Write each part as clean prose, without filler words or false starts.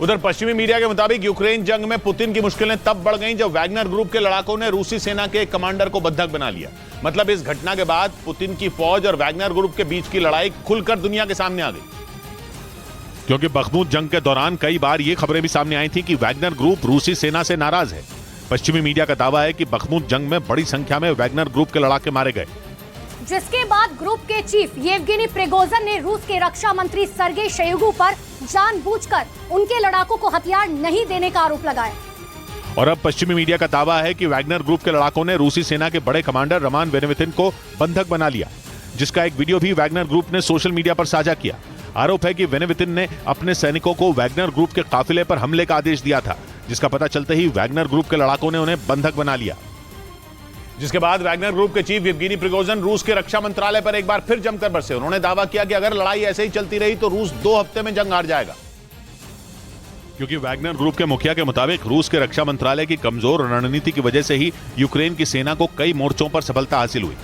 उधर पश्चिमी मीडिया के मुताबिक यूक्रेन जंग में पुतिन की मुश्किलें तब बढ़ गईं जब वैगनर ग्रुप के लड़ाकों ने रूसी सेना के एक कमांडर को बंधक बना लिया। मतलब इस घटना के बाद पुतिन की फौज और वैगनर ग्रुप के बीच की लड़ाई खुलकर दुनिया के सामने आ गई। क्योंकि बखमुत जंग के दौरान कई बार ये खबरें भी सामने आई थी कि वैगनर ग्रुप रूसी सेना से नाराज है। पश्चिमी मीडिया का दावा है कि बखमुत जंग में बड़ी संख्या में वैगनर ग्रुप के लड़ाके मारे गए, जिसके बाद ग्रुप के चीफ येवगेनी प्रिगोजिन ने रूस के रक्षा मंत्री सर्गेई शोइगु पर जानबूझकर उनके लड़ाकों को हथियार नहीं देने का आरोप लगाया। और अब पश्चिमी मीडिया का दावा है कि वैगनर ग्रुप के लड़ाकों ने रूसी सेना के बड़े कमांडर रोमान वेनेवितिन को बंधक बना लिया, जिसका एक वीडियो भी वैगनर ग्रुप ने सोशल मीडिया पर साझा किया। आरोप है कि वेनेवितिन ने अपने सैनिकों को वैगनर ग्रुप के काफिले पर हमले का आदेश दिया था, जिसका पता चलते ही वैगनर ग्रुप के लड़ाकों ने उन्हें बंधक बना लिया। जिसके बाद वैगनर ग्रुप के चीफ येवगेनी प्रिगोजिन रूस के रक्षा मंत्रालय पर एक बार फिर जमकर बरसे। उन्होंने दावा किया कि अगर लड़ाई ऐसे ही चलती रही तो रूस 2 हफ्ते में जंग हार जाएगा। क्योंकि वैगनर ग्रुप के मुखिया के मुताबिक रूस के रक्षा मंत्रालय की कमजोर रणनीति की वजह से ही यूक्रेन की सेना को कई मोर्चों पर सफलता हासिल हुई।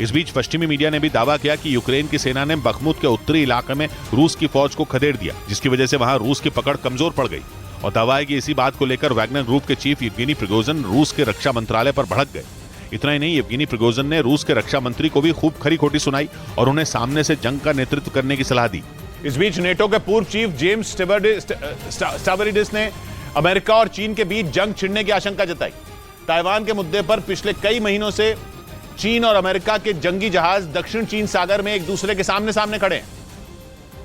इस बीच पश्चिमी मीडिया ने भी दावा किया कि यूक्रेन की सेना ने बखमुत के उत्तरी इलाके में रूस की फौज को खदेड़ दिया, जिसकी वजह से वहां रूस की पकड़ कमजोर पड़ गई। और दावा है कि इसी बात को लेकर वैगनर ग्रुप के चीफ येवगेनी प्रिगोजिन रूस के रक्षा मंत्रालय पर भड़क गए। इतना ही नहीं, येवगेनी प्रिगोजिन ने रूस के रक्षा मंत्री को भी खूब खरी खोटी सुनाई और उन्हें सामने से जंग का नेतृत्व करने की सलाह दी। इस बीच नेटो के पूर्व चीफ जेम्स स्टावरिडिस ने अमेरिका और चीन के बीच जंग छिड़ने की आशंका जताई। ताइवान के मुद्दे पर पिछले कई महीनों से चीन और अमेरिका के जंगी जहाज दक्षिण चीन सागर में एक दूसरे के सामने सामने खड़े हैं।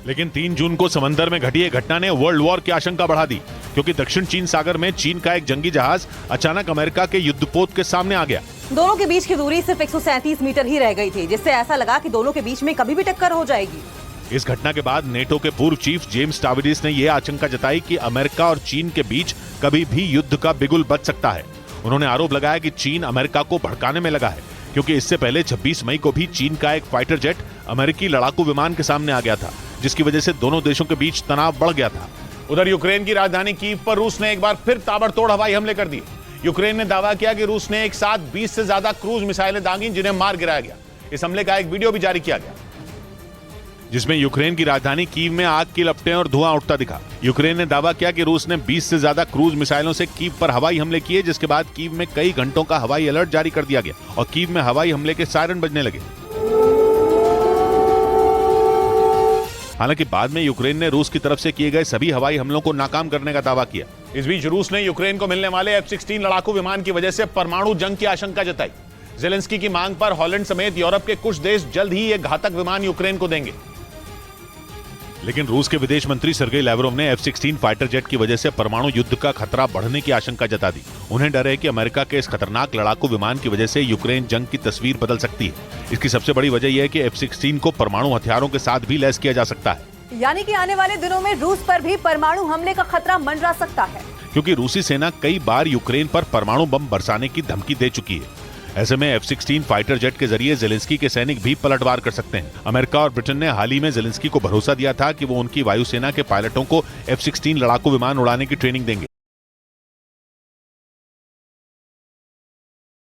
लेकिन 3 जून को समंदर में घटी एक घटना ने वर्ल्ड वॉर की आशंका बढ़ा दी, क्योंकि दक्षिण चीन सागर में चीन का एक जंगी जहाज अचानक अमेरिका के युद्धपोत के सामने आ गया। दोनों के बीच की दूरी सिर्फ 137 मीटर ही रह गई थी, जिससे ऐसा लगा कि दोनों के बीच में कभी भी टक्कर हो जाएगी। इस घटना के बाद नेटो के पूर्व चीफ जेम्स स्टावरिडिस ने यह आशंका जताई कि अमेरिका और चीन के बीच कभी भी युद्ध का बिगुल बच सकता है। उन्होंने आरोप लगाया कि चीन अमेरिका को भड़काने में लगा है, क्योंकि इससे पहले 26 मई को भी चीन का एक फाइटर जेट अमेरिकी लड़ाकू विमान के सामने आ गया था, जिसकी वजह से दोनों देशों के बीच तनाव बढ़ गया था। उधर यूक्रेन की राजधानी कीव पर रूस ने एक बार फिर ताबड़तोड़ हवाई हमले कर दिए। यूक्रेन ने दावा किया कि रूस ने एक साथ 20 से ज्यादा क्रूज मिसाइलें दागी, जिन्हें मार गिराया गया। इस हमले का एक वीडियो भी जारी किया गया, जिसमें यूक्रेन की राजधानी कीव में आग की लपटें और धुआं उठता दिखा। यूक्रेन ने दावा किया कि रूस ने 20 से ज्यादा क्रूज मिसाइलों से कीव पर हवाई हमले किए, जिसके बाद कीव में कई घंटों का हवाई अलर्ट जारी कर दिया गया और कीव में हवाई हमले के सायरन बजने लगे। हालांकि बाद में यूक्रेन ने रूस की तरफ से किए गए सभी हवाई हमलों को नाकाम करने का दावा किया। इस बीच रूस ने यूक्रेन को मिलने वाले F-16 लड़ाकू विमान की वजह से परमाणु जंग की आशंका जताई। जेलेंस्की की मांग पर हॉलैंड समेत यूरोप के कुछ देश जल्द ही एक घातक विमान यूक्रेन को देंगे। लेकिन रूस के विदेश मंत्री सर्गेई लैवरोव ने F-16 फाइटर जेट की वजह से परमाणु युद्ध का खतरा बढ़ने की आशंका जता दी। उन्हें डर है कि अमेरिका के इस खतरनाक लड़ाकू विमान की वजह से यूक्रेन जंग की तस्वीर बदल सकती है। इसकी सबसे बड़ी वजह यह है कि F-16 को परमाणु हथियारों के साथ भी लैस किया जा सकता है। यानी कि आने वाले दिनों में रूस पर भी परमाणु हमले का खतरा मंडरा सकता है, क्योंकि रूसी सेना कई बार यूक्रेन पर परमाणु बम बरसाने की धमकी दे चुकी है। ऐसे में F-16 फाइटर जेट के जरिए जेलेंस्की के सैनिक भी पलटवार कर सकते हैं। अमेरिका और ब्रिटेन ने हाल ही में जेलेंस्की को भरोसा दिया था कि वो उनकी वायुसेना के पायलटों को F-16 लड़ाकू विमान उड़ाने की ट्रेनिंग देंगे।